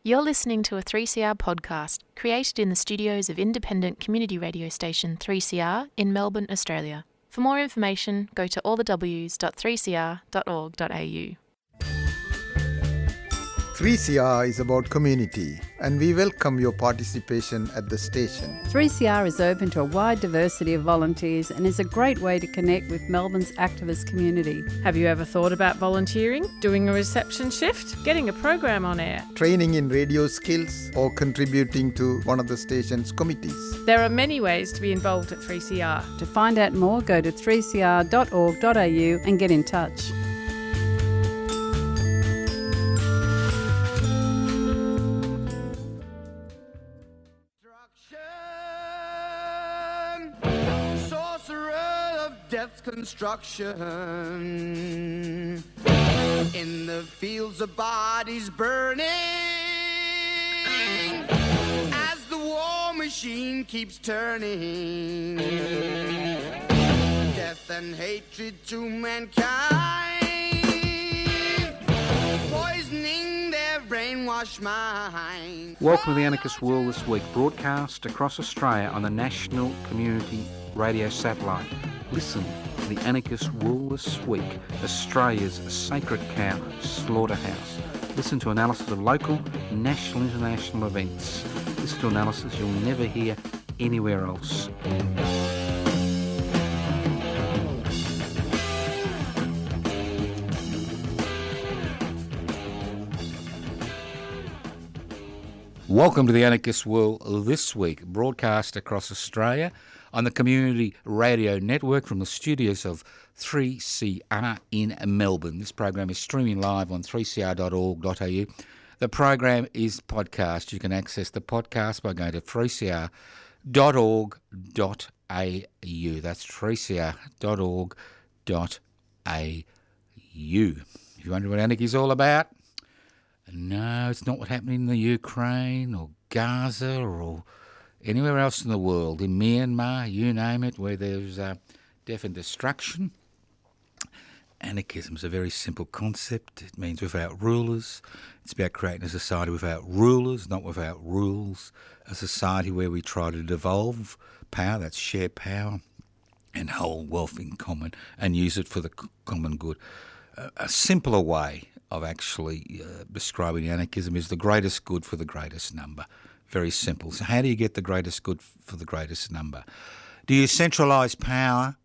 You're listening to a 3CR podcast created in the studios of independent community radio station 3CR in Melbourne, Australia. For more information, go to allthews.3cr.org.au. 3CR is about community, and we welcome your participation at the station. 3CR is open to a wide diversity of volunteers and is a great way to connect with Melbourne's activist community. Have you ever thought about volunteering, doing a reception shift, getting a program on air? Training in radio skills or contributing to one of the station's committees. There are many ways to be involved at 3CR. To find out more, go to 3cr.org.au and get in touch. Construction in the fields of bodies burning as the war machine keeps turning death and hatred to mankind, poisoning their brainwashed mind. Welcome to the Anarchist World This Week, broadcast across Australia on the National Community Radio Satellite. Listen to the Anarchist World This Week, Australia's sacred cow slaughterhouse. Listen to analysis of local, national, international events. Listen to analysis you'll never hear anywhere else. Welcome to the Anarchist World This Week, broadcast across Australia on the Community Radio Network from the studios of 3CR in Melbourne. This program is streaming live on 3cr.org.au. The program is podcast. You can access the podcast by going to 3cr.org.au. That's 3cr.org.au. If you wonder what anarchy is all about, no, it's not what happened in the Ukraine or Gaza or anywhere else in the world, in Myanmar, you name it, where there's death and destruction. Anarchism is a very simple concept. It means without rulers. It's about creating a society without rulers, not without rules. A society where we try to devolve power, that's share power, and hold wealth in common and use it for the common good. A simpler way of actually describing anarchism is the greatest good for the greatest number. Very simple. So how do you get the greatest good for the greatest number? Do you centralise power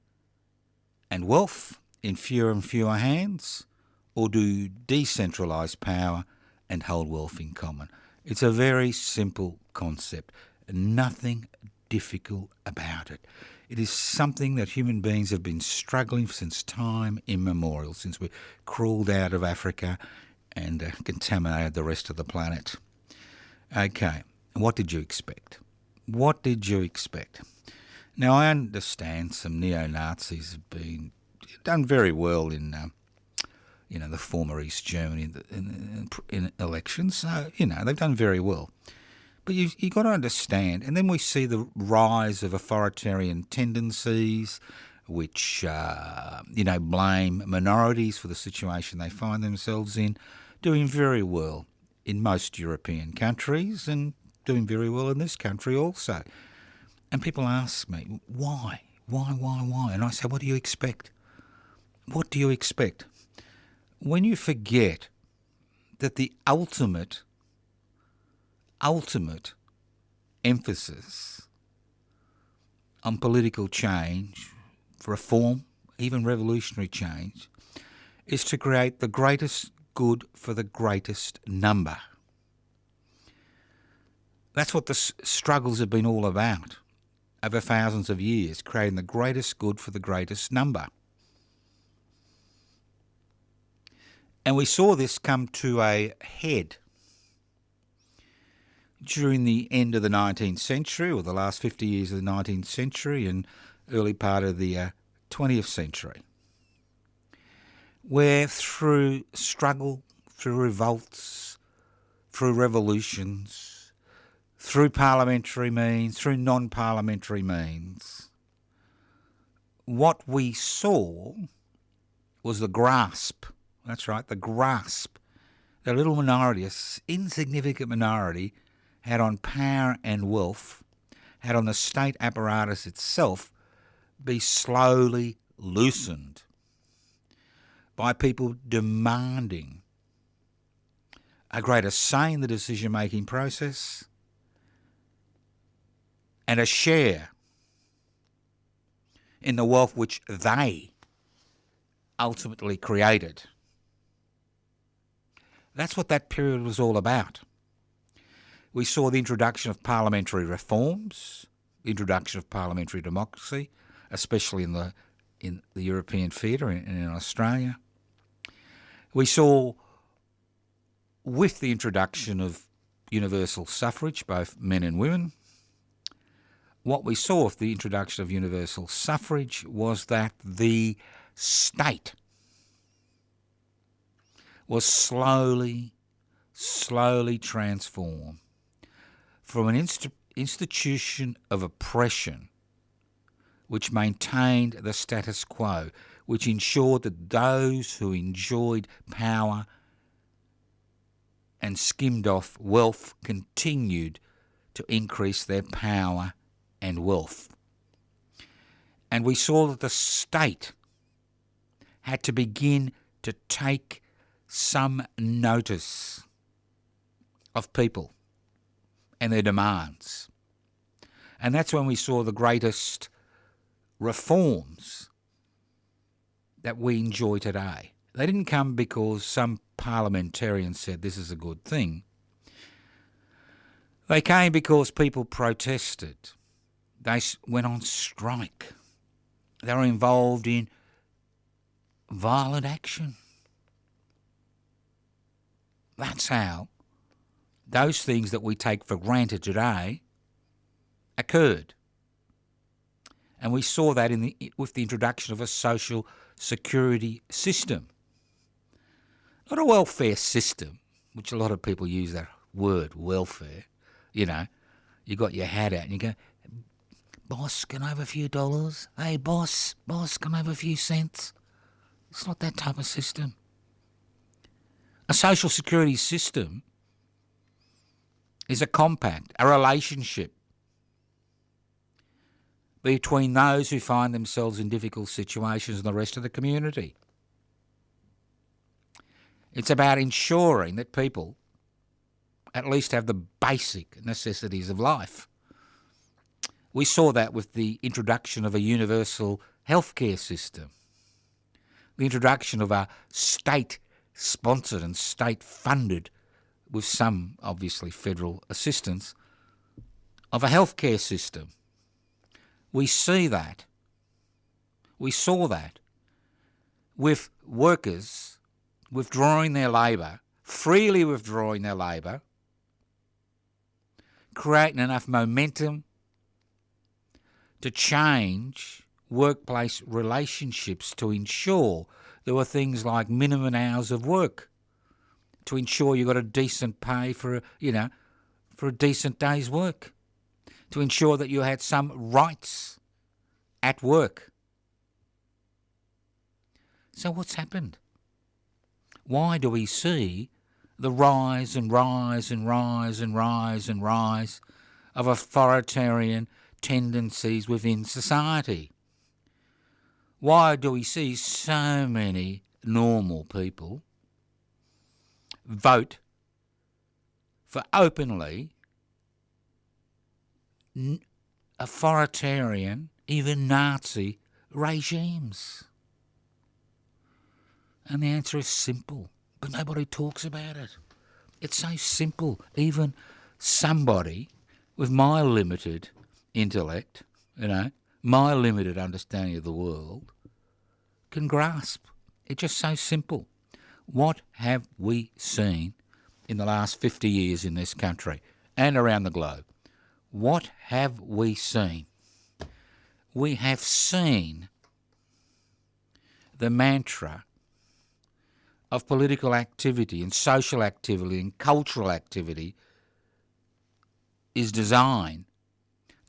and wealth in fewer and fewer hands, or do you decentralise power and hold wealth in common? It's a very simple concept. Nothing difficult about it. It is something that human beings have been struggling since time immemorial, since we crawled out of Africa and contaminated the rest of the planet. Okay. What did you expect? What did you expect? Now, I understand some neo-Nazis have done very well in, the former East Germany in elections. So, they've done very well. But you've got to understand, and then we see the rise of authoritarian tendencies, which, blame minorities for the situation they find themselves in, doing very well in most European countries and doing very well in this country also. And people ask me, why? Why? And I say, what do you expect? What do you expect? When you forget that the ultimate emphasis on political change, reform, even revolutionary change, is to create the greatest good for the greatest number. That's what the struggles have been all about over thousands of years, creating the greatest good for the greatest number. And we saw this come to a head during the end of the 19th century, or the last 50 years of the 19th century and early part of the 20th century, where through struggle, through revolts, through revolutions, through parliamentary means, through non-parliamentary means, what we saw was the grasp, that's right, the grasp the little minority, an insignificant minority, had on power and wealth, had on the state apparatus itself, be slowly loosened by people demanding a greater say in the decision-making process and a share in the wealth which they ultimately created. That's what that period was all about. We saw the introduction of parliamentary reforms, the introduction of parliamentary democracy, especially in the European theatre and in Australia. We saw, with the introduction of universal suffrage, both men and women, what we saw with the introduction of universal suffrage was that the state was slowly transformed from an institution of oppression which maintained the status quo, which ensured that those who enjoyed power and skimmed off wealth continued to increase their power and wealth. And we saw that the state had to begin to take some notice of people and their demands. And that's when we saw the greatest reforms that we enjoy today. They didn't come because some parliamentarian said this is a good thing. They came because people protested. They went on strike. They were involved in violent action. That's how those things that we take for granted today occurred. And we saw that with the introduction of a social security system. Not a welfare system, which a lot of people use that word, welfare. You know, you got your hat out and you go, boss, can I have a few dollars? Hey, boss, can I have a few cents? It's not that type of system. A social security system is a compact, a relationship between those who find themselves in difficult situations and the rest of the community. It's about ensuring that people at least have the basic necessities of life. We saw that with the introduction of a universal healthcare system, the introduction of a state-sponsored and state-funded, with some, obviously, federal assistance, of a healthcare system. We see that. We saw that with workers withdrawing their labour, freely withdrawing their labour, creating enough momentum to change workplace relationships to ensure there were things like minimum hours of work, to ensure you got a decent pay for a decent day's work, to ensure that you had some rights at work. So what's happened? Why do we see the rise and rise and rise and rise and rise of authoritarian tendencies within society? Why do we see so many normal people vote for openly authoritarian, even Nazi regimes? And the answer is simple, but nobody talks about it. It's so simple. Even somebody with my limited intellect, my limited understanding of the world, can grasp. It's just so simple. What have we seen in the last 50 years in this country and around the globe? What have we seen? We have seen the mantra of political activity and social activity and cultural activity is designed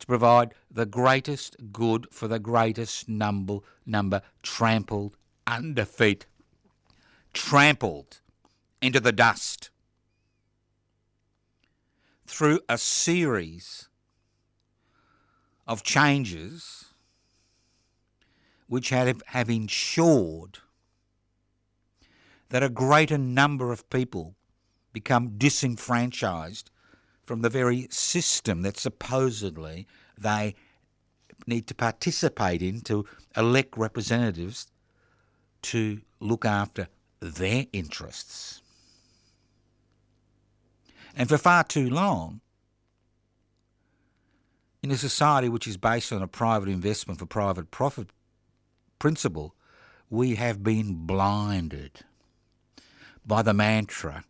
to provide the greatest good for the greatest number trampled under feet, trampled into the dust. through a series of changes which have ensured that a greater number of people become disenfranchised from the very system that supposedly they need to participate in to elect representatives to look after their interests. And for far too long, in a society which is based on a private investment for private profit principle, we have been blinded by the mantra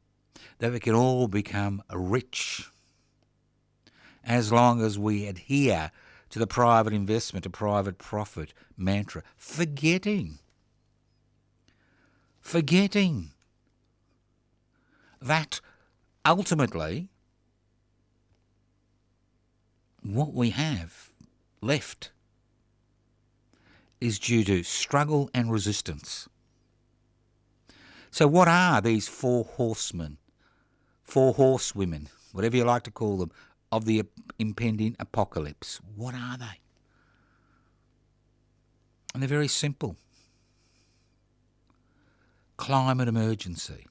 that we can all become rich as long as we adhere to the private investment, to private profit mantra, forgetting that ultimately what we have left is due to struggle and resistance. So what are these four horsemen, four horsewomen, whatever you like to call them, of the impending apocalypse? What are they? And they're very simple. Climate emergency.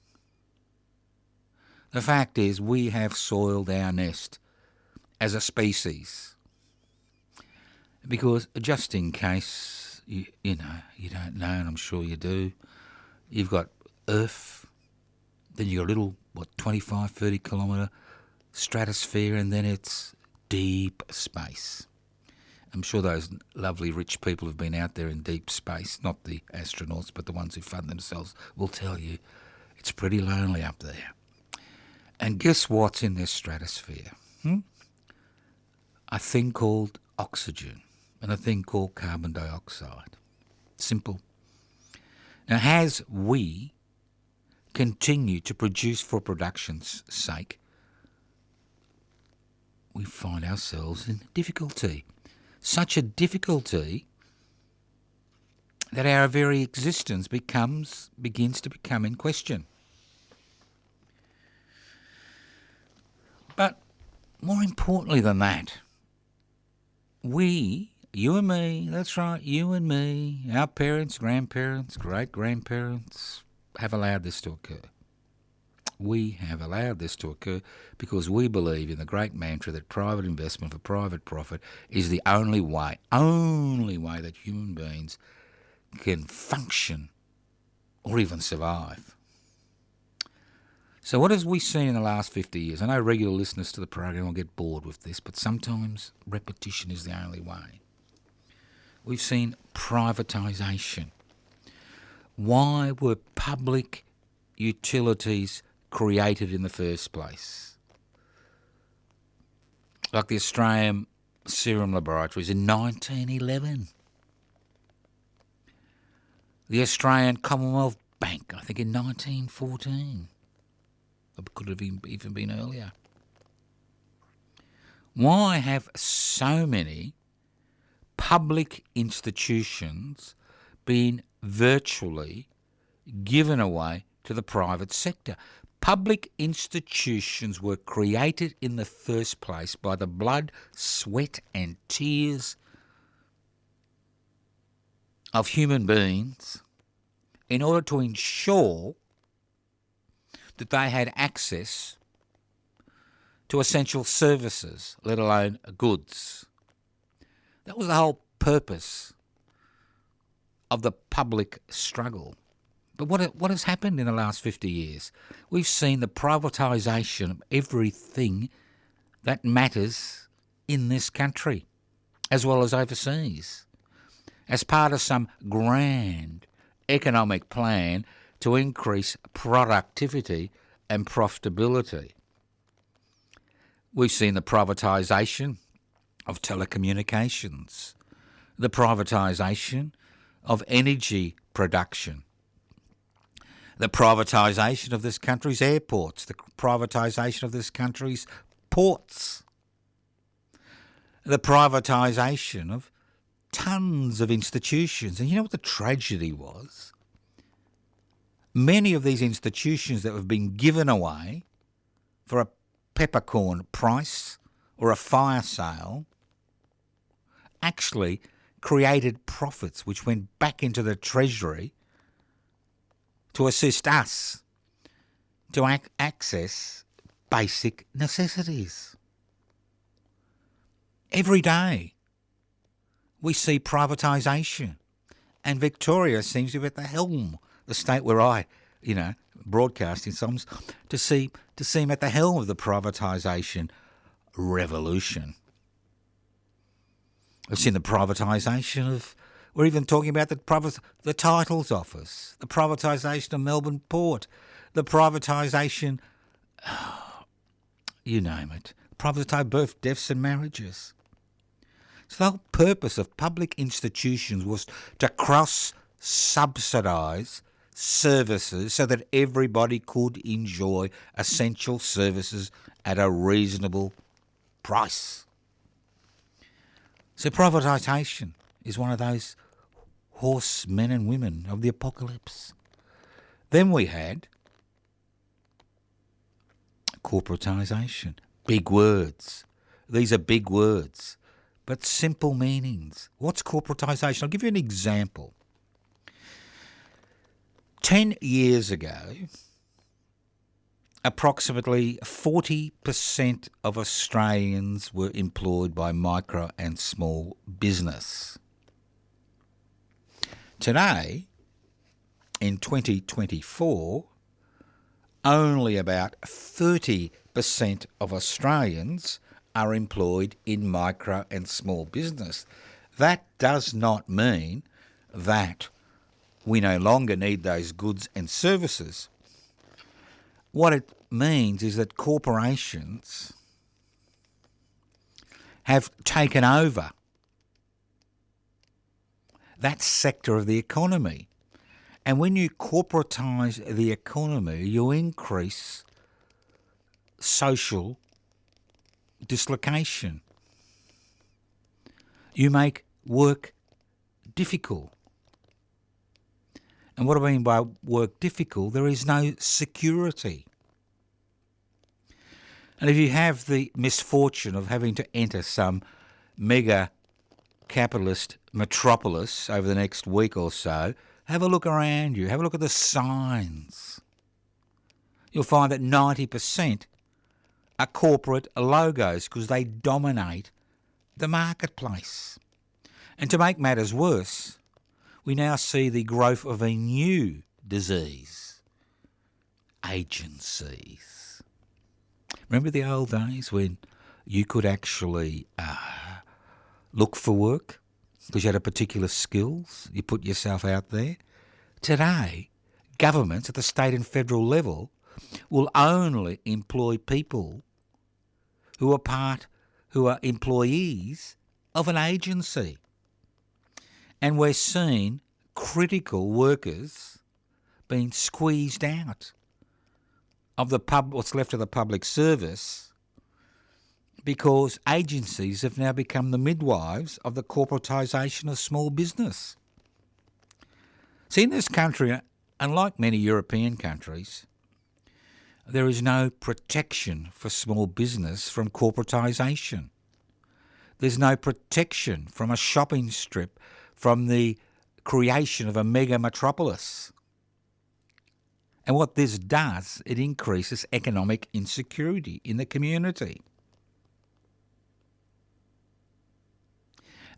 The fact is we have soiled our nest as a species. Because just in case, you don't know, and I'm sure you do, you've got Earth, then you've got a little, 25, 30 kilometre stratosphere, and then it's deep space. I'm sure those lovely rich people who've been out there in deep space, not the astronauts, but the ones who fund themselves, will tell you it's pretty lonely up there. And guess what's in this stratosphere? A thing called oxygen and a thing called carbon dioxide. Simple. Now, as we continue to produce for production's sake, we find ourselves in difficulty. Such a difficulty that our very existence begins to become in question. But more importantly than that, we, you and me, that's right, you and me, our parents, grandparents, great-grandparents have allowed this to occur. We have allowed this to occur because we believe in the great mantra that private investment for private profit is the only way that human beings can function or even survive. So what have we seen in the last 50 years? I know regular listeners to the program will get bored with this, but sometimes repetition is the only way. We've seen privatisation. Why were public utilities created in the first place? Like the Australian Serum Laboratories in 1911. The Australian Commonwealth Bank, I think in 1914. It could have even been earlier. Why have so many public institutions been virtually given away to the private sector? Public institutions were created in the first place by the blood, sweat and tears of human beings in order to ensure that they had access to essential services, let alone goods. That was the whole purpose of the public struggle. But what has happened in the last 50 years? We've seen the privatisation of everything that matters in this country, as well as overseas, as part of some grand economic plan to increase productivity and profitability. We've seen the privatisation of telecommunications, the privatisation of energy production, the privatisation of this country's airports, the privatisation of this country's ports, the privatisation of tons of institutions. And you know what the tragedy was? Many of these institutions that have been given away for a peppercorn price or a fire sale actually created profits which went back into the Treasury to assist us to access basic necessities. Every day we see privatisation, and Victoria seems to be at the helm, the state where I, broadcasting songs, to see him at the helm of the privatisation revolution. I've seen the privatisation of, we're even talking about the titles office, the privatisation of Melbourne Port, the privatisation, you name it, privatisation birth, deaths and marriages. So the whole purpose of public institutions was to cross-subsidise services so that everybody could enjoy essential services at a reasonable price. So privatisation is one of those horsemen and women of the apocalypse. Then we had corporatisation. Big words. These are big words, but simple meanings. What's corporatisation? I'll give you an example. 10 years ago, approximately 40% of Australians were employed by micro and small business. Today, in 2024, only about 30% of Australians are employed in micro and small business. That does not mean that we no longer need those goods and services. What it means is that corporations have taken over that sector of the economy. And when you corporatise the economy, you increase social dislocation. You make work difficult. And what do I mean by work difficult? There is no security. And if you have the misfortune of having to enter some mega capitalist metropolis over the next week or so, have a look around you, have a look at the signs. You'll find that 90% are corporate logos because they dominate the marketplace. And to make matters worse, we now see the growth of a new disease, agencies. Remember the old days when you could actually look for work because you had a particular skills, you put yourself out there? Today, governments at the state and federal level will only employ people who are employees of an agency. And we're seeing critical workers being squeezed out of what's left of the public service because agencies have now become the midwives of the corporatisation of small business. See, in this country, unlike many European countries, there is no protection for small business from corporatisation. There's no protection from a shopping strip, from the creation of a mega metropolis. And what this does, it increases economic insecurity in the community.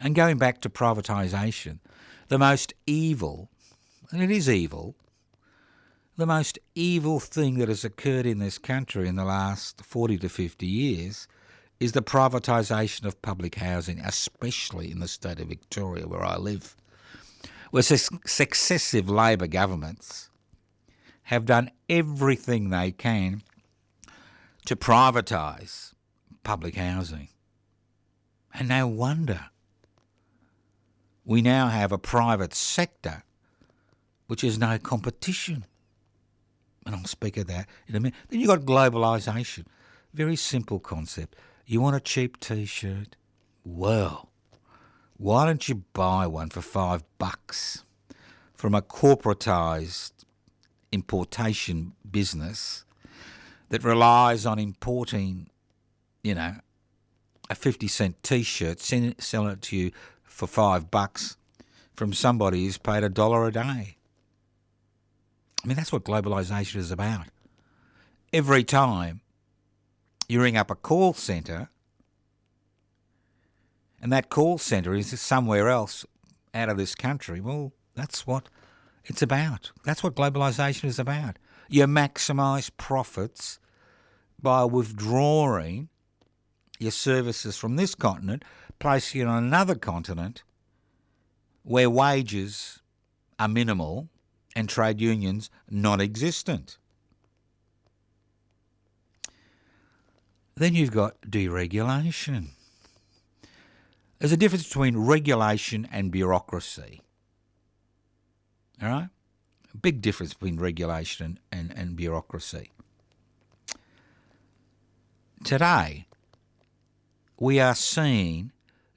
And going back to privatisation, the most evil, and it is evil, the most evil thing that has occurred in this country in the last 40 to 50 years is the privatisation of public housing, especially in the state of Victoria where I live, where successive Labor governments have done everything they can to privatise public housing. And no wonder we now have a private sector which has no competition. And I'll speak of that in a minute. Then you've got globalisation. Very simple concept. You want a cheap T-shirt? Well, why don't you buy one for $5 from a corporatised importation business that relies on importing, a 50-cent T-shirt, selling it to you for $5 from somebody who's paid $1 a day. I mean, that's what globalisation is about. Every time you ring up a call centre, and that call centre is somewhere else out of this country, well, that's what it's about. That's what globalisation is about. You maximise profits by withdrawing your services from this continent, placing it on another continent where wages are minimal and trade unions non-existent. Then you've got deregulation. There's a difference between regulation and bureaucracy. All right? A big difference between regulation and bureaucracy. Today, we are seeing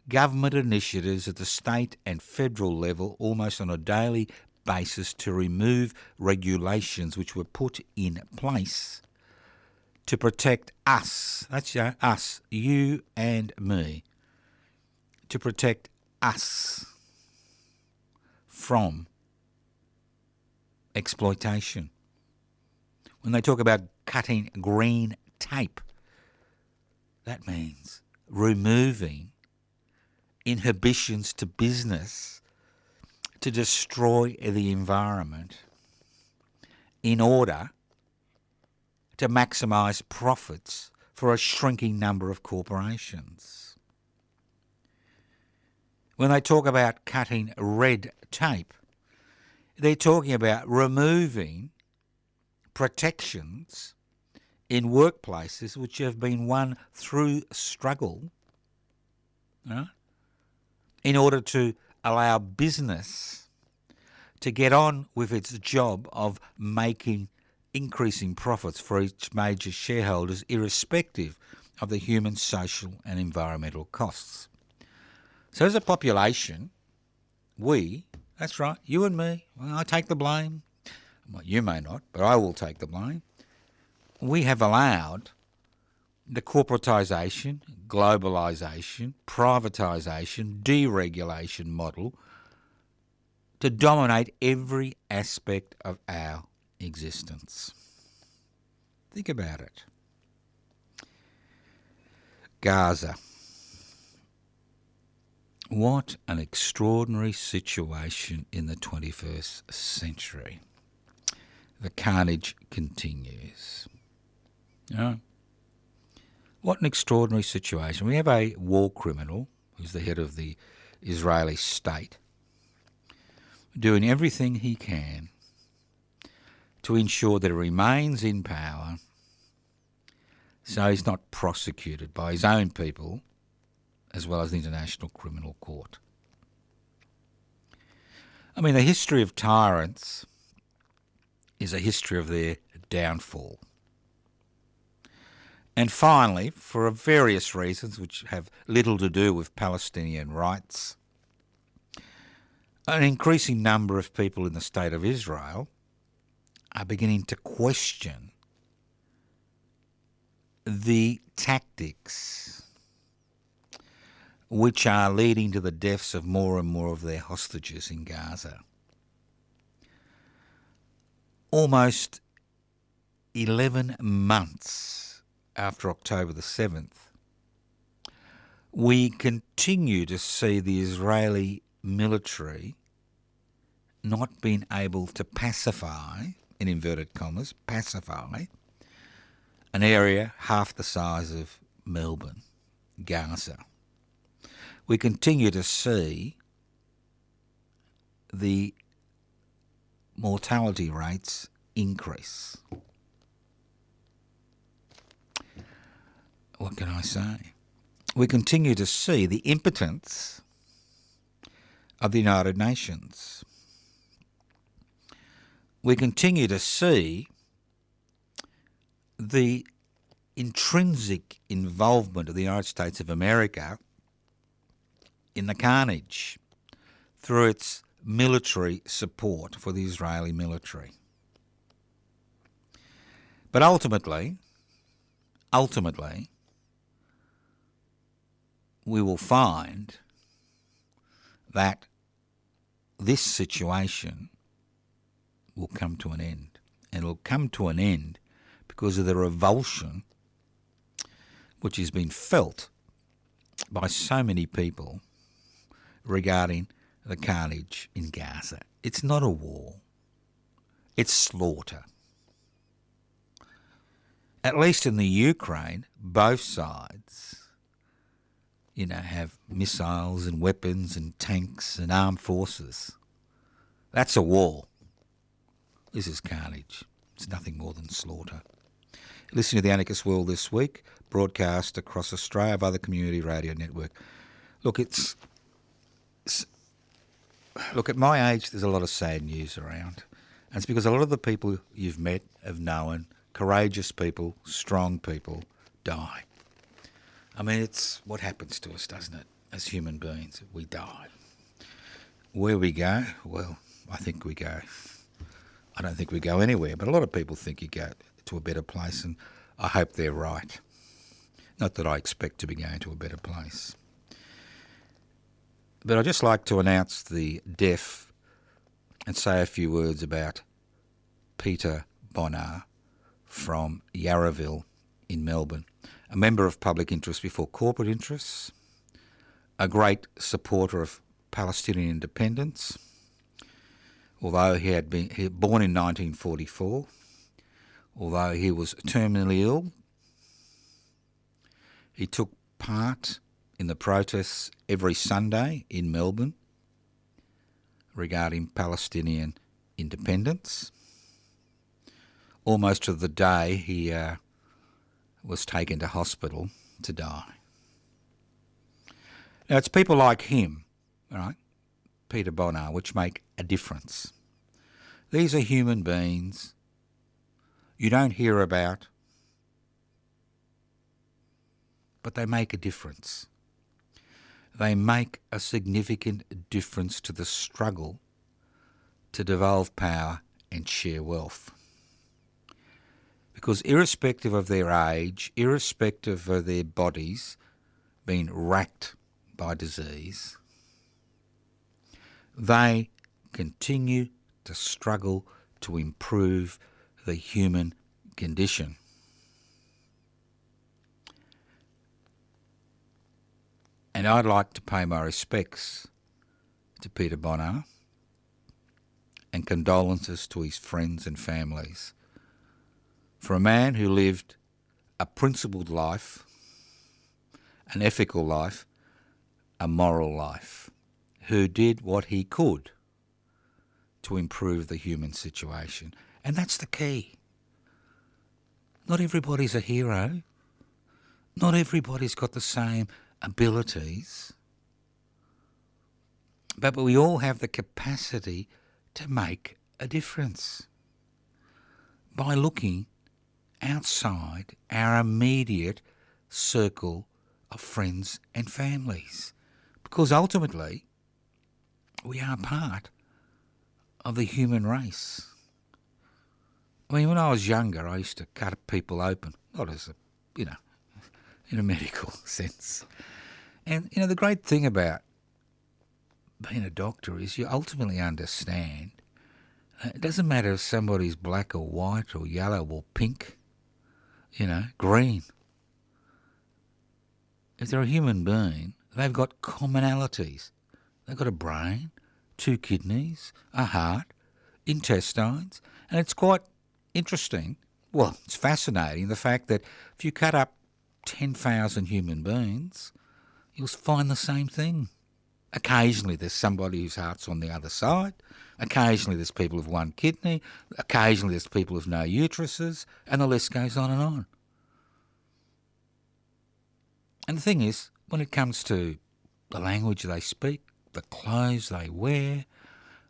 government initiatives at the state and federal level almost on a daily basis to remove regulations which were put in place to protect us, that's us, you and me, to protect us from exploitation. When they talk about cutting green tape, that means removing inhibitions to business to destroy the environment in order to maximise profits for a shrinking number of corporations. When they talk about cutting red tape, they're talking about removing protections in workplaces which have been won through struggle, in order to allow business to get on with its job of increasing profits for each major shareholders, irrespective of the human, social and environmental costs. So as a population, that's right, you and me, well, I take the blame. Well, you may not, but I will take the blame. We have allowed the corporatisation, globalisation, privatisation, deregulation model to dominate every aspect of our existence. Think about it. Gaza. What an extraordinary situation in the 21st century. The carnage continues. What an extraordinary situation. We have a war criminal who's the head of the Israeli state doing everything he can to ensure that he remains in power so he's not prosecuted by his own people as well as the International Criminal Court. I mean, the history of tyrants is a history of their downfall. And finally, for various reasons which have little to do with Palestinian rights, an increasing number of people in the state of Israel are beginning to question the tactics which are leading to the deaths of more and more of their hostages in Gaza. Almost 11 months after October the 7th, we continue to see the Israeli military not being able to pacify, in inverted commas, pacify an area half the size of Melbourne, Gaza. We continue to see the mortality rates increase. What can I say? We continue to see the impotence of the United Nations. We continue to see the intrinsic involvement of the United States of America in the carnage through its military support for the Israeli military. But ultimately, ultimately we will find that this situation will come to an end. And it'll come to an end because of the revulsion which has been felt by so many people regarding the carnage in Gaza. It's not a war. It's slaughter. At least in the Ukraine, both sides, have missiles and weapons and tanks and armed forces. That's a war. This is carnage. It's nothing more than slaughter. Listen to The Anarchist World this week, broadcast across Australia via the Community Radio Network. Look, look, at my age, there's a lot of sad news around. And it's because a lot of the people you've met, have known, courageous people, strong people, die. I mean, it's what happens to us, doesn't it? As human beings, we die. Where we go? Well, I think we go. I don't think we go anywhere, but a lot of people think you go to a better place, and I hope they're right. Not that I expect to be going to a better place. But I'd just like to announce the death and say a few words about Peter Bonar from Yarraville in Melbourne, a member of public interest before corporate interests, a great supporter of Palestinian independence, although he had been born in 1944, although he was terminally ill. He took part in the protests every Sunday in Melbourne regarding Palestinian independence, almost to the day he was taken to hospital to die. Now, it's people like him, right, Peter Bonar, which make a difference. These are human beings you don't hear about, but they make a difference. They make a significant difference to the struggle to devolve power and share wealth. Because irrespective of their age, irrespective of their bodies being racked by disease, they continue to struggle to improve the human condition. And I'd like to pay my respects to Peter Bonar and condolences to his friends and families for a man who lived a principled life, an ethical life, a moral life, who did what he could to improve the human situation. And that's the key. Not everybody's a hero. Not everybody's got the same abilities. But we all have the capacity to make a difference by looking outside our immediate circle of friends and families. Because ultimately, we are part of the human race. I mean, when I was younger, I used to cut people open, not as a, in a medical sense. And, the great thing about being a doctor is you ultimately understand it doesn't matter if somebody's black or white or yellow or pink, green. If they're a human being, they've got commonalities. They've got a brain, 2 kidneys, a heart, intestines, and it's quite interesting. Well, it's fascinating, the fact that if you cut up 10,000 human beings, you'll find the same thing. Occasionally there's somebody whose heart's on the other side. Occasionally there's people with 1 kidney. Occasionally there's people with no uteruses, and the list goes on and on. And the thing is, when it comes to the language they speak, the clothes they wear,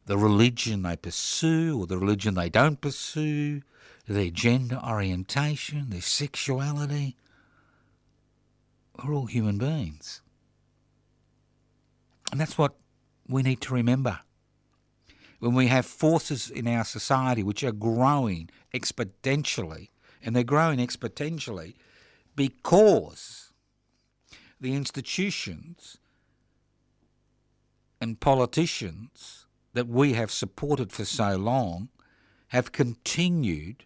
the religion they pursue or the religion they don't pursue, their gender orientation, their sexuality, we're all human beings. And that's what we need to remember. When we have forces in our society which are growing exponentially, and they're growing exponentially because the institutions and politicians that we have supported for so long have continued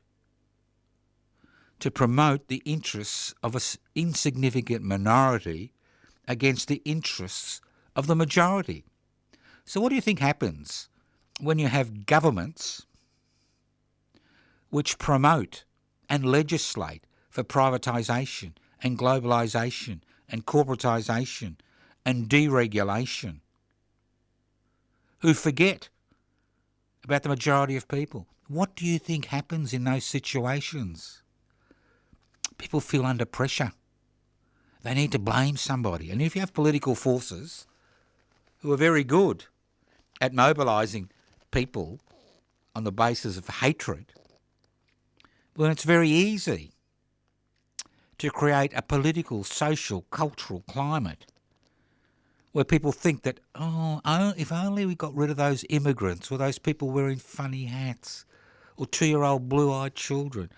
to promote the interests of an insignificant minority against the interests of the majority. So what do you think happens when you have governments which promote and legislate for privatisation and globalisation and corporatisation and deregulation, who forget about the majority of people? What do you think happens in those situations? People feel under pressure. They need to blame somebody. And if you have political forces who are very good at mobilising people on the basis of hatred, well, it's very easy to create a political, social, cultural climate where people think that, if only we got rid of those immigrants or those people wearing funny hats or 2-year-old blue-eyed children,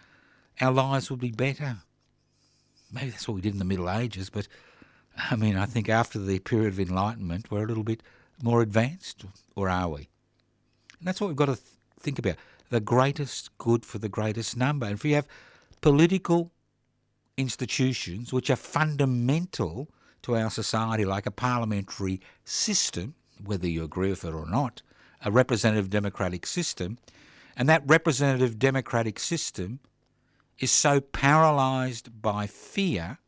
our lives would be better. Maybe that's what we did in the Middle Ages, but I mean, I think after the period of Enlightenment, we're a little bit more advanced, or are we? And that's what we've got to think about, the greatest good for the greatest number. And if you have political institutions which are fundamental to our society, like a parliamentary system, whether you agree with it or not, a representative democratic system, and that representative democratic system is so paralysed by fear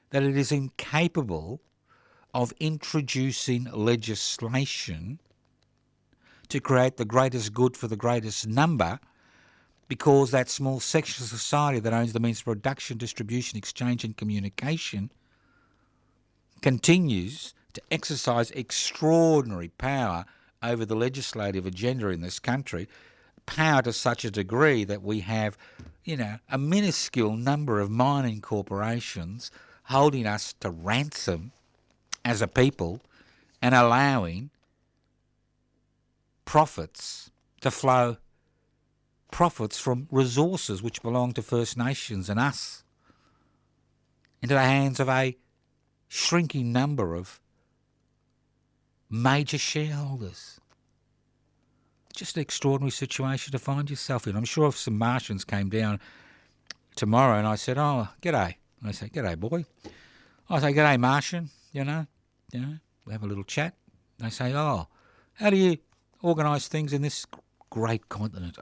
that it is incapable of introducing legislation to create the greatest good for the greatest number, because that small section of society that owns the means of production, distribution, exchange and communication continues to exercise extraordinary power over the legislative agenda in this country, power to such a degree that we have, a minuscule number of mining corporations holding us to ransom as a people and allowing profits to flow, profits from resources which belong to First Nations and us, into the hands of a shrinking number of major shareholders. Just an extraordinary situation to find yourself in. I'm sure if some Martians came down tomorrow and I said, g'day. And they say, g'day, boy. I say, g'day, Martian, we have a little chat. They say, how do you organise things in this great continent?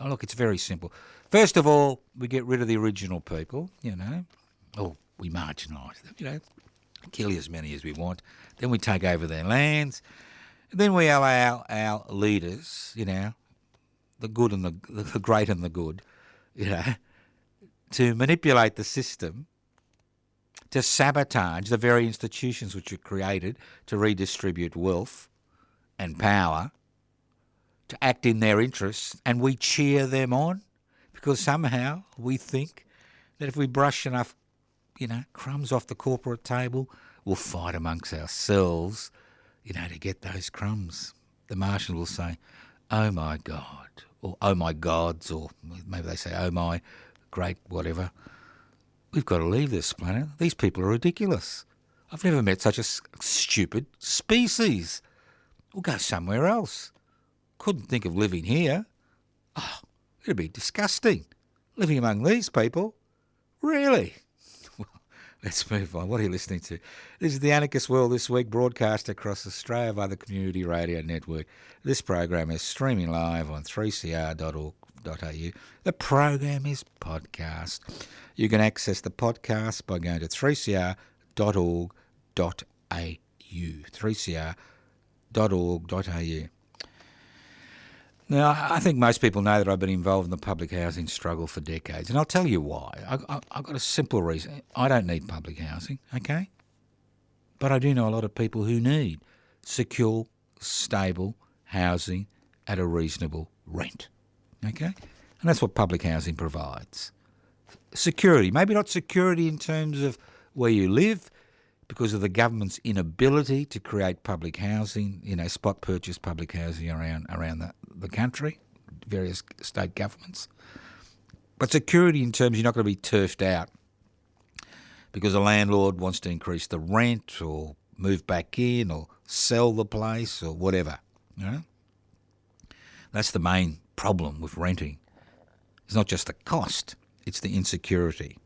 Look, it's very simple. First of all, we get rid of the original people, or we marginalise them, kill as many as we want. Then we take over their lands. Then we allow our leaders, the good and the great and the good, to manipulate the system, to sabotage the very institutions which are created to redistribute wealth and power, to act in their interests, and we cheer them on because somehow we think that if we brush enough, crumbs off the corporate table, we'll fight amongst ourselves, to get those crumbs. The Martian will say, oh my God, or oh my gods, or maybe they say, oh my great whatever. We've got to leave this planet. These people are ridiculous. I've never met such a stupid species. We'll go somewhere else. Couldn't think of living here. It'd be disgusting. Living among these people? Really? Well, let's move on. What are you listening to? This is The Anarchist World This Week, broadcast across Australia via the Community Radio Network. This program is streaming live on 3cr.org.au. The program is podcast. You can access the podcast by going to 3cr.org.au. 3cr.org.au. Now, I think most people know that I've been involved in the public housing struggle for decades, and I'll tell you why. I've got a simple reason. I don't need public housing, okay? But I do know a lot of people who need secure, stable housing at a reasonable rent, okay? And that's what public housing provides. Security, maybe not security in terms of where you live, because of the government's inability to create public housing, spot purchase public housing around the country, various state governments. But security in terms you're not going to be turfed out because a landlord wants to increase the rent or move back in or sell the place or whatever. You know? That's the main problem with renting. It's not just the cost, it's the insecurity.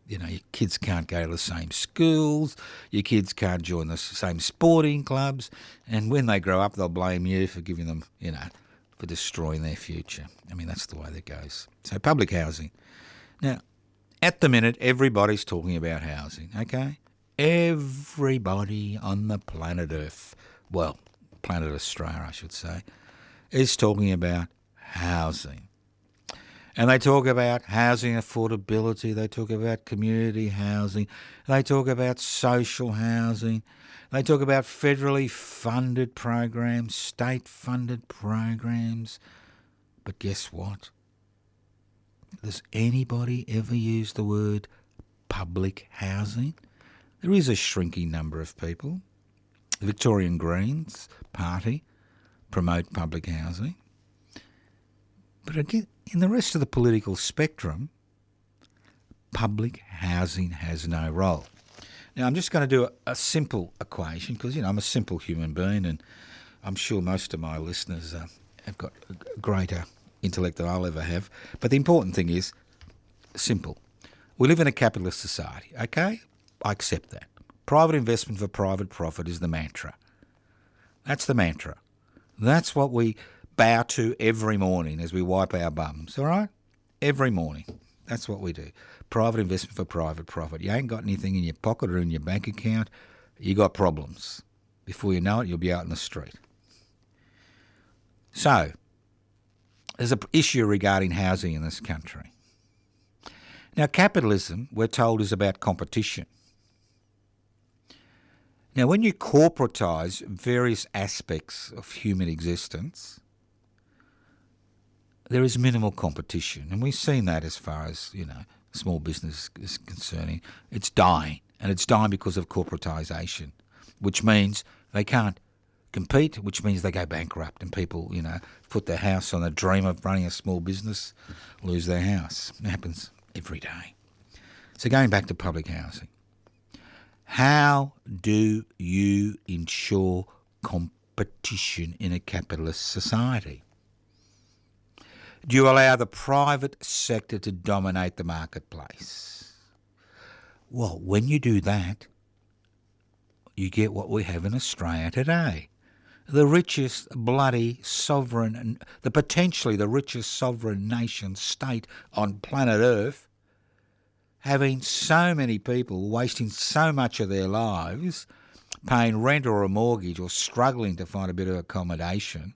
You know, your kids can't go to the same schools, your kids can't join the same sporting clubs, and when they grow up, they'll blame you for giving them, you know, for destroying their future. I mean, that's the way that goes. So public housing. Now, at the minute, everybody's talking about housing, okay? Everybody on the planet Earth, well, planet Australia, I should say, is talking about housing. And they talk about housing affordability, they talk about community housing, they talk about social housing, they talk about federally funded programs, state-funded programs. But guess what? Does anybody ever use the word public housing? There is a shrinking number of people. The Victorian Greens Party promote public housing. But again, in the rest of the political spectrum, public housing has no role. Now, I'm just going to do a simple equation because, you know, I'm a simple human being and I'm sure most of my listeners have got a greater intellect than I'll ever have. But the important thing is simple. We live in a capitalist society, okay? I accept that. Private investment for private profit is the mantra. That's the mantra. That's what we bow to every morning as we wipe our bums, all right? Every morning. That's what we do. Private investment for private profit. You ain't got anything in your pocket or in your bank account, you got problems. Before you know it, you'll be out in the street. So, there's an issue regarding housing in this country. Now, capitalism, we're told, is about competition. Now, when you corporatise various aspects of human existence, there is minimal competition. And we've seen that as far as, you know, small business is concerning. It's dying, and it's dying because of corporatisation, which means they can't compete, which means they go bankrupt and people, you know, put their house on the dream of running a small business, lose their house. It happens every day. So going back to public housing, how do you ensure competition in a capitalist society? Do you allow the private sector to dominate the marketplace? Well, when you do that, you get what we have in Australia today. The richest bloody sovereign, potentially the richest sovereign nation state on planet Earth, having so many people wasting so much of their lives paying rent or a mortgage or struggling to find a bit of accommodation,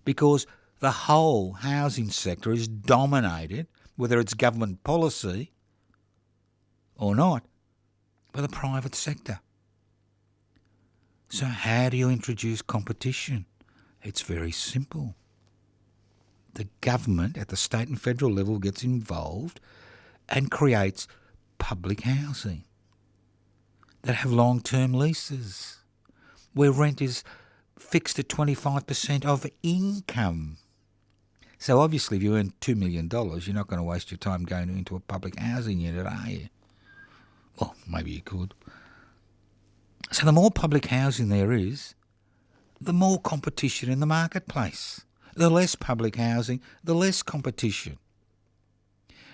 because the whole housing sector is dominated, whether it's government policy or not, by the private sector. So how do you introduce competition? It's very simple. The government at the state and federal level gets involved and creates public housing that have long-term leases where rent is fixed at 25% of income. So obviously if you earn $2 million, you're not going to waste your time going into a public housing unit, are you? Well, maybe you could. So the more public housing there is, the more competition in the marketplace. The less public housing, the less competition.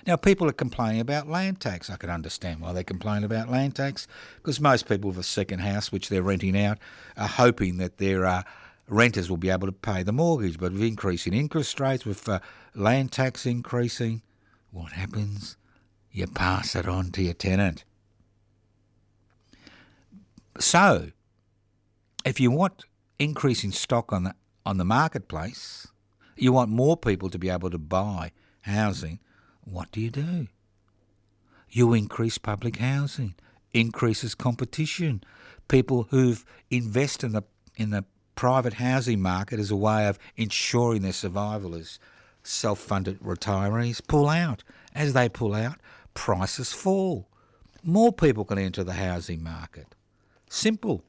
Now, people are complaining about land tax. I can understand why they complain about land tax, because most people with a second house which they're renting out are hoping that their renters will be able to pay the mortgage. But with increasing interest rates, with land tax increasing, what happens? You pass it on to your tenant. So, if you want increasing stock on the marketplace, you want more people to be able to buy housing, what do? You increase public housing, increases competition. People who've invested in the private housing market as a way of ensuring their survival as self-funded retirees pull out. As they pull out, prices fall. More people can enter the housing market. Simple,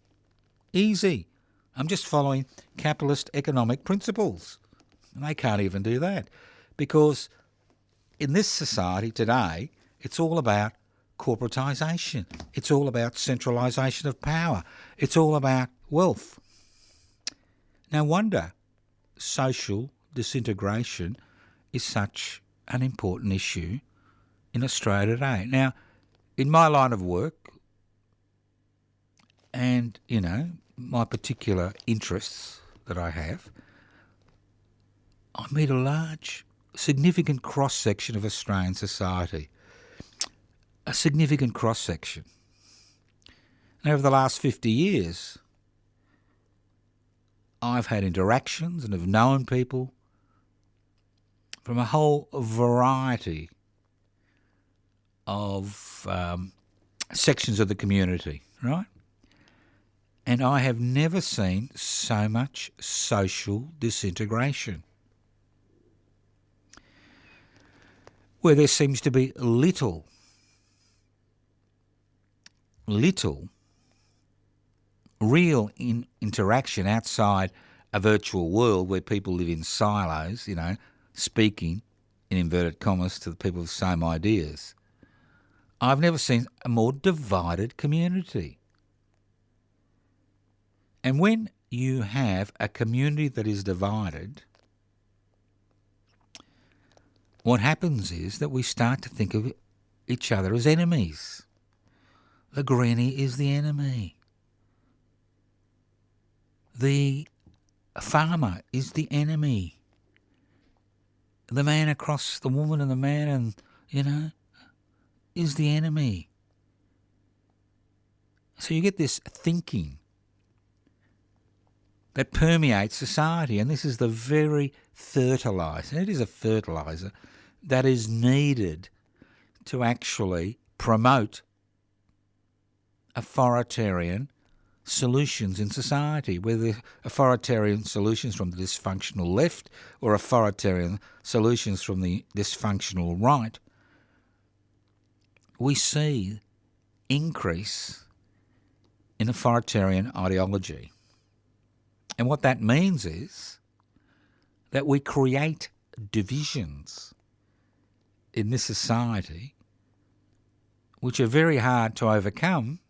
easy. I'm just following capitalist economic principles. And they can't even do that because in this society today, it's all about corporatisation. It's all about centralisation of power. It's all about wealth. No wonder social disintegration is such an important issue in Australia today. Now, in my line of work and, my particular interests that I have, I meet a large, significant cross-section of Australian society. A significant cross-section. And over the last 50 years, I've had interactions and have known people from a whole variety of sections of the community, right? And I have never seen so much social disintegration, where there seems to be little real interaction outside a virtual world where people live in silos, speaking, in inverted commas, to the people with the same ideas. I've never seen a more divided community. And when you have a community that is divided, what happens is that we start to think of each other as enemies. The granny is the enemy. The farmer is the enemy. The man across the woman and the man is the enemy. So you get this thinking that permeates society, and this is the very fertiliser. It is a fertiliser that is needed to actually promote authoritarian solutions in society, whether authoritarian solutions from the dysfunctional left or authoritarian solutions from the dysfunctional right. We see increase in authoritarian ideology. And what that means is that we create divisions in this society which are very hard to overcome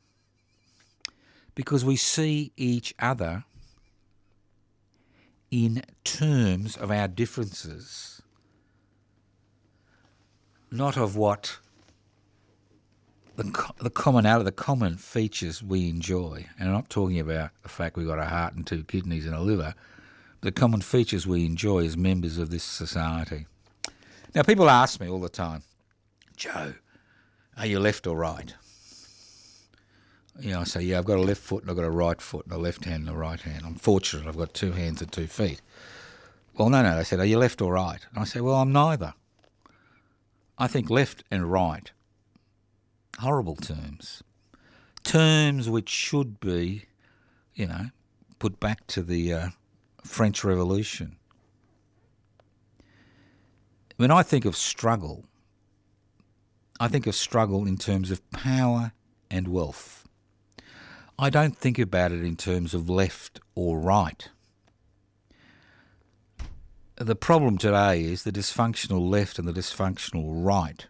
because we see each other in terms of our differences, not of what the commonality, the common features we enjoy. And I'm not talking about the fact we've got a heart and 2 kidneys and a liver. The common features we enjoy as members of this society. Now, people ask me all the time, Joe, are you left or right? I say, yeah, I've got a left foot and I've got a right foot and a left hand and a right hand. I'm fortunate I've got 2 hands and 2 feet. Well, no, they said, are you left or right? And I say, well, I'm neither. I think left and right, horrible terms. Terms which should be, put back to the French Revolution. When I think of struggle, I think of struggle in terms of power and wealth. I don't think about it in terms of left or right. The problem today is the dysfunctional left and the dysfunctional right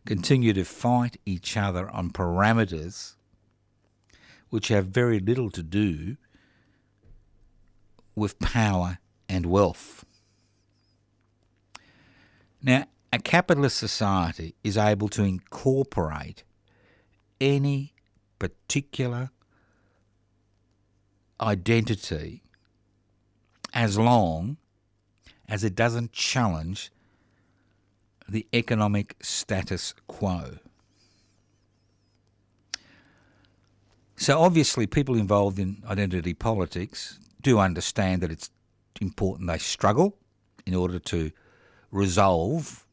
continue to fight each other on parameters which have very little to do with power and wealth. Now, a capitalist society is able to incorporate any particular identity as long as it doesn't challenge the economic status quo. So obviously people involved in identity politics do understand that it's important they struggle in order to resolve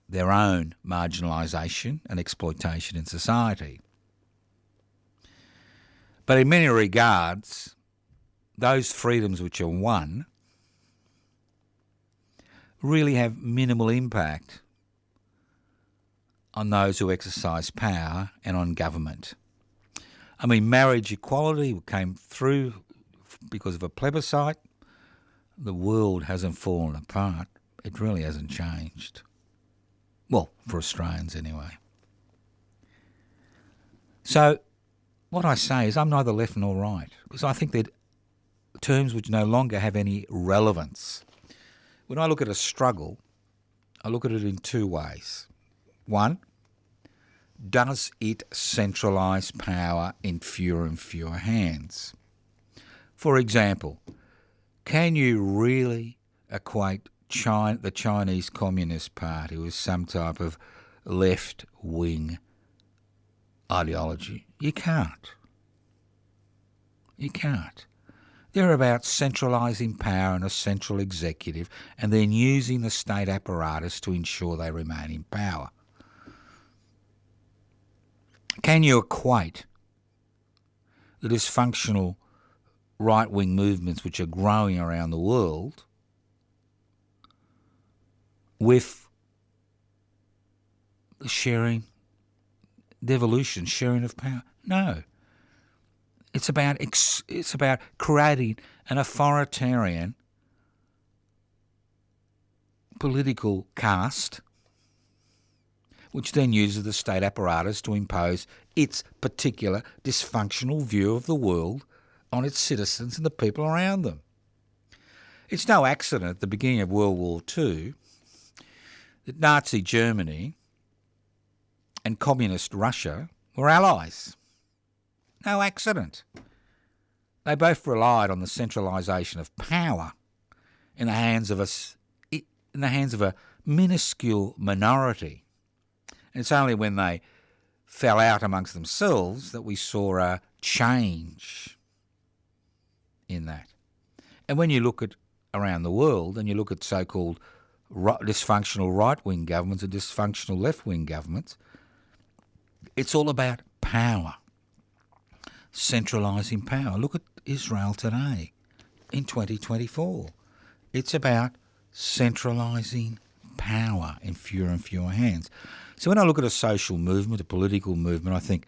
their own marginalisation and exploitation in society. But in many regards, those freedoms which are won really have minimal impact on those who exercise power and on government. I mean, marriage equality came through because of a plebiscite. The world hasn't fallen apart. It really hasn't changed. Well, for Australians anyway. So what I say is I'm neither left nor right, because I think that terms which no longer have any relevance. When I look at a struggle, I look at it in two ways. One, does it centralise power in fewer and fewer hands? For example, can you really equate the Chinese Communist Party with some type of left-wing ideology? You can't. You can't. They're about centralising power in a central executive and then using the state apparatus to ensure they remain in power. Can you equate the dysfunctional right-wing movements which are growing around the world with the sharing, devolution, sharing of power? No. It's about creating an authoritarian political caste which then uses the state apparatus to impose its particular dysfunctional view of the world on its citizens and the people around them. It's no accident at the beginning of World War II that Nazi Germany and Communist Russia were allies. No accident. They both relied on the centralisation of power in the hands of a minuscule minority. And it's only when they fell out amongst themselves that we saw a change in that. And when you look at around the world and you look at so-called dysfunctional right-wing governments and dysfunctional left-wing governments, it's all about power, centralising power. Look at Israel today in 2024. It's about centralising power in fewer and fewer hands. So when I look at a social movement, a political movement, I think,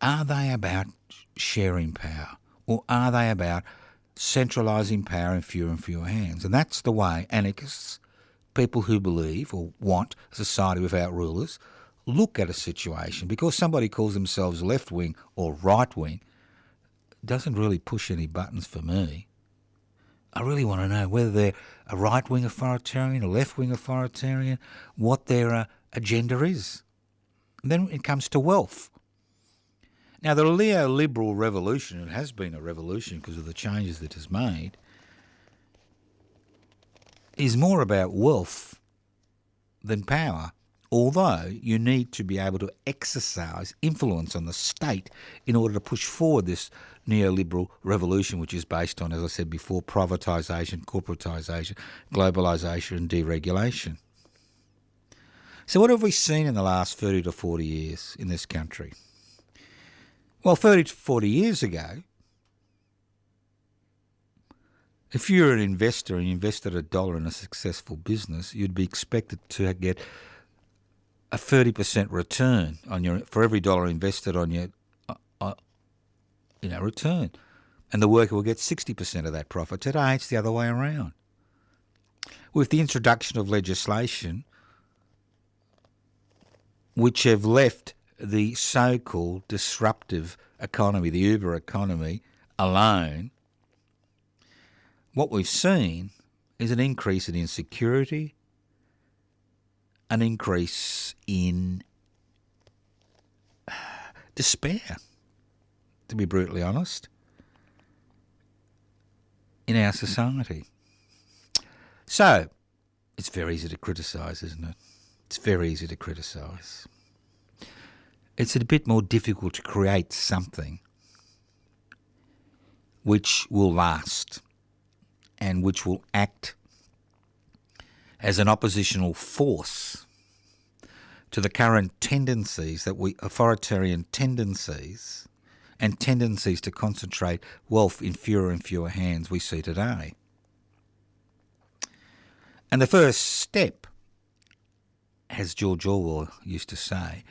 are they about sharing power or are they about centralising power in fewer and fewer hands? And that's the way anarchists, people who believe or want a society without rulers, look at a situation. Because somebody calls themselves left-wing or right-wing doesn't really push any buttons for me. I really want to know whether they're a right-wing authoritarian, a left-wing authoritarian, what their agenda is. And then it comes to wealth. Now, the neoliberal revolution, it has been a revolution because of the changes that it has made, is more about wealth than power, although you need to be able to exercise influence on the state in order to push forward this neoliberal revolution, which is based on, as I said before, privatisation, corporatisation, globalisation and deregulation. So what have we seen in the last 30 to 40 years in this country? Well, 30 to 40 years ago, if you're an investor and you invested $1 in a successful business, you'd be expected to get a 30% return on for every dollar invested on your return. And the worker will get 60% of that profit. Today, it's the other way around. With the introduction of legislation which have left the so-called disruptive economy, the Uber economy, alone, what we've seen is an increase in insecurity, an increase in despair, to be brutally honest, in our society. So, it's very easy to criticise, isn't it? It's very easy to criticise. It's a bit more difficult to create something which will last and which will act as an oppositional force to the current tendencies authoritarian tendencies and tendencies to concentrate wealth in fewer and fewer hands we see today. And the first step, as George Orwell used to say,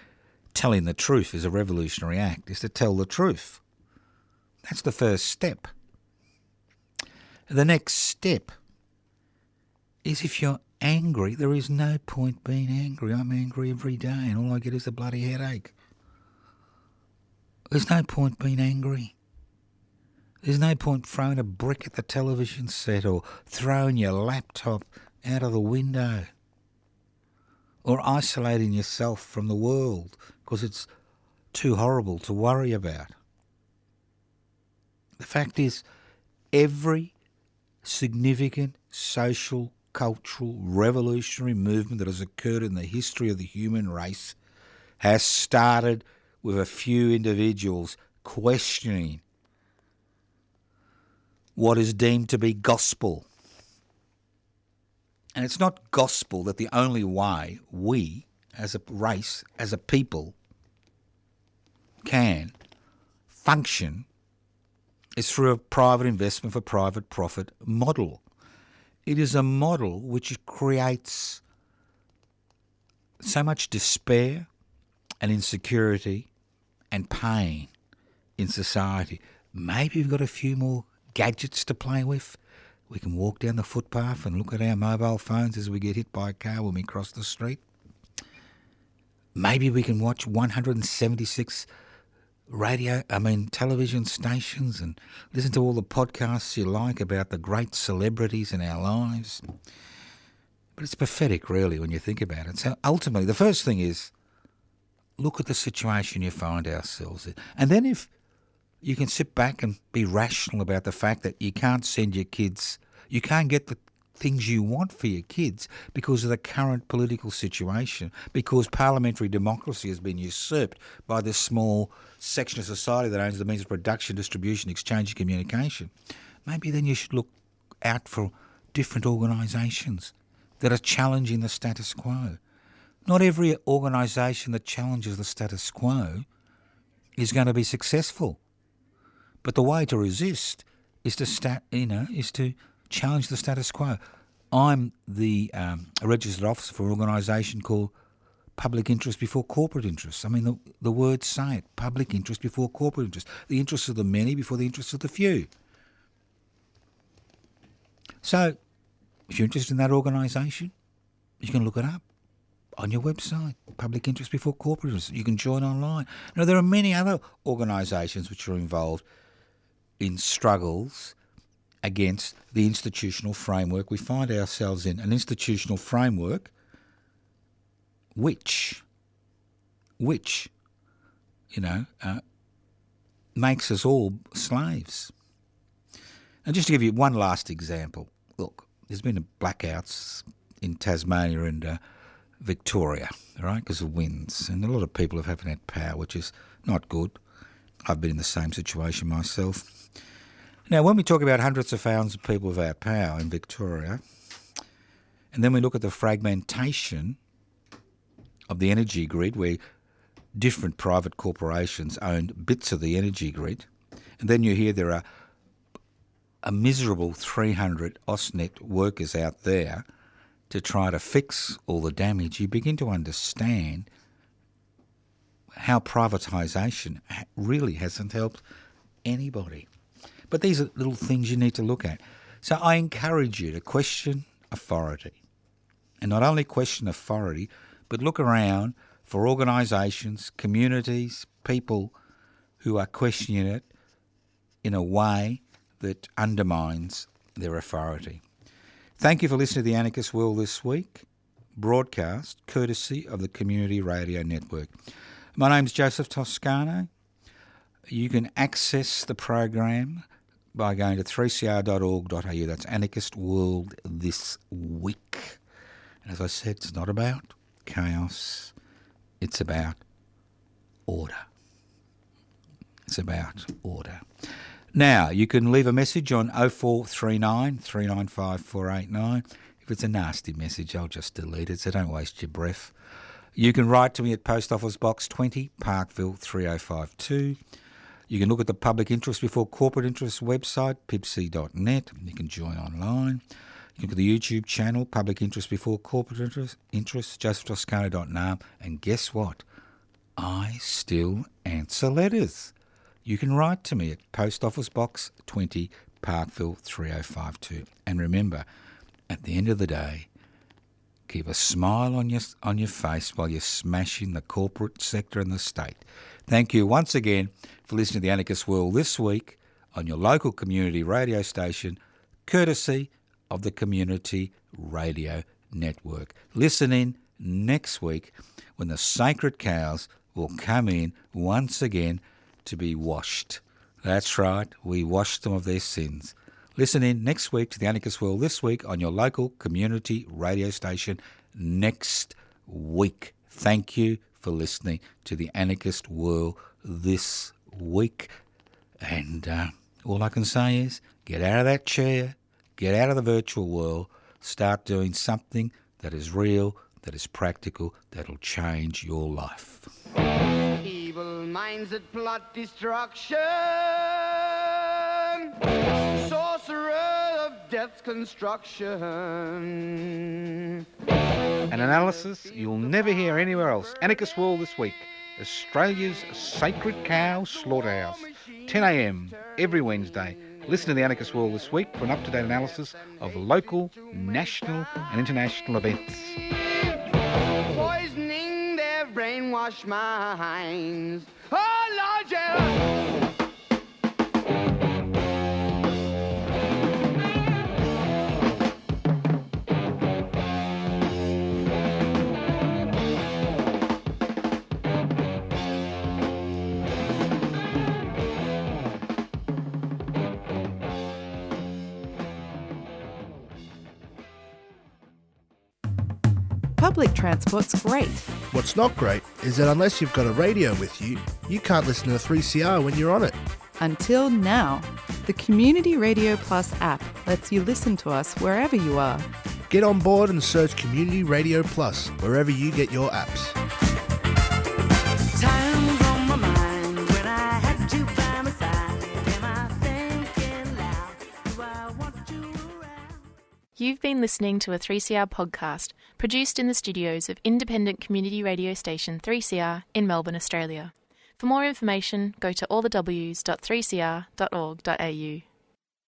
telling the truth is a revolutionary act, is to tell the truth. That's the first step. The next step is if you're angry, there is no point being angry. I'm angry every day and all I get is a bloody headache. There's no point being angry. There's no point throwing a brick at the television set or throwing your laptop out of the window or isolating yourself from the world because it's too horrible to worry about. The fact is, every significant social, cultural, revolutionary movement that has occurred in the history of the human race has started with a few individuals questioning what is deemed to be gospel. And it's not gospel that the only way we, as a race, as a people, can function is through a private investment for private profit model. It is a model which creates so much despair and insecurity and pain in society. Maybe we've got a few more gadgets to play with. We can walk down the footpath and look at our mobile phones as we get hit by a car when we cross the street. Maybe we can watch 176 television stations and listen to all the podcasts you like about the great celebrities in our lives. But it's pathetic, really, when you think about it. So ultimately, the first thing is look at the situation you find ourselves in. And then if you can sit back and be rational about the fact that you can't send your kids, you can't get the things you want for your kids because of the current political situation, because parliamentary democracy has been usurped by this small section of society that owns the means of production, distribution, exchange and communication, maybe then you should look out for different organisations that are challenging the status quo. Not every organisation that challenges the status quo is going to be successful. But the way to resist is to challenge the status quo. I'm the registered officer for an organisation called Public Interest Before Corporate Interest. I mean, the words say it, public interest before corporate interest. The interests of the many before the interests of the few. So, if you're interested in that organisation, you can look it up on your website, Public Interest Before Corporate Interest. You can join online. Now, there are many other organisations which are involved in struggles against the institutional framework we find ourselves in, an institutional framework which makes us all slaves. And just to give you one last example, look, there's been blackouts in Tasmania and Victoria, right, because of winds, and a lot of people haven't had power, which is not good. I've been in the same situation myself. Now, when we talk about hundreds of thousands of people without power in Victoria, and then we look at the fragmentation of the energy grid, where different private corporations own bits of the energy grid, and then you hear there are a miserable 300 Ausnet workers out there to try to fix all the damage, you begin to understand how privatisation really hasn't helped anybody. But these are little things you need to look at. So I encourage you to question authority. And not only question authority, but look around for organisations, communities, people who are questioning it in a way that undermines their authority. Thank you for listening to The Anarchist World this week, broadcast courtesy of the Community Radio Network. My name's Joseph Toscano. You can access the program by going to 3cr.org.au. That's Anarchist World this week. And as I said, it's not about chaos. It's about order. It's about order. Now, you can leave a message on 0439 395 489. If it's a nasty message, I'll just delete it, so don't waste your breath. You can write to me at Post Office Box 20, Parkville 3052. You can look at the Public Interest Before Corporate Interest website, pibc.net. You can join online. You can look at the YouTube channel, Public Interest Before Corporate Interest, josephtoscano.com. And guess what? I still answer letters. You can write to me at Post Office Box 20, Parkville 3052. And remember, at the end of the day, keep a smile on your face while you're smashing the corporate sector and the state. Thank you once again for listening to the Anarchist World this week on your local community radio station, courtesy of the Community Radio Network. Listen in next week when the sacred cows will come in once again to be washed. That's right, we washed them of their sins. Listen in next week to the Anarchist World this week on your local community radio station next week. Thank you for listening to the Anarchist World this week. And all I can say is get out of that chair, get out of the virtual world, start doing something that is real, that is practical, that'll change your life. Evil minds that plot destruction, sorcerer of death's construction. An analysis you'll never hear anywhere else. Anarchist World this week, Australia's sacred cow slaughterhouse, 10 a.m. every Wednesday. Listen to the Anarchist World this week for an up-to-date analysis of local, national and international events. Poisoning their brainwashed minds. Oh, Lord, yeah. Public transport's great. What's not great is that unless you've got a radio with you, you can't listen to the 3CR when you're on it. Until now. The Community Radio Plus app lets you listen to us wherever you are. Get on board and search Community Radio Plus wherever you get your apps. Time's on my mind when I had you by my side. Am I thinking loud? Do I want you around? You've been listening to a 3CR podcast produced in the studios of independent community radio station 3CR in Melbourne, Australia. For more information, go to allthews.3cr.org.au.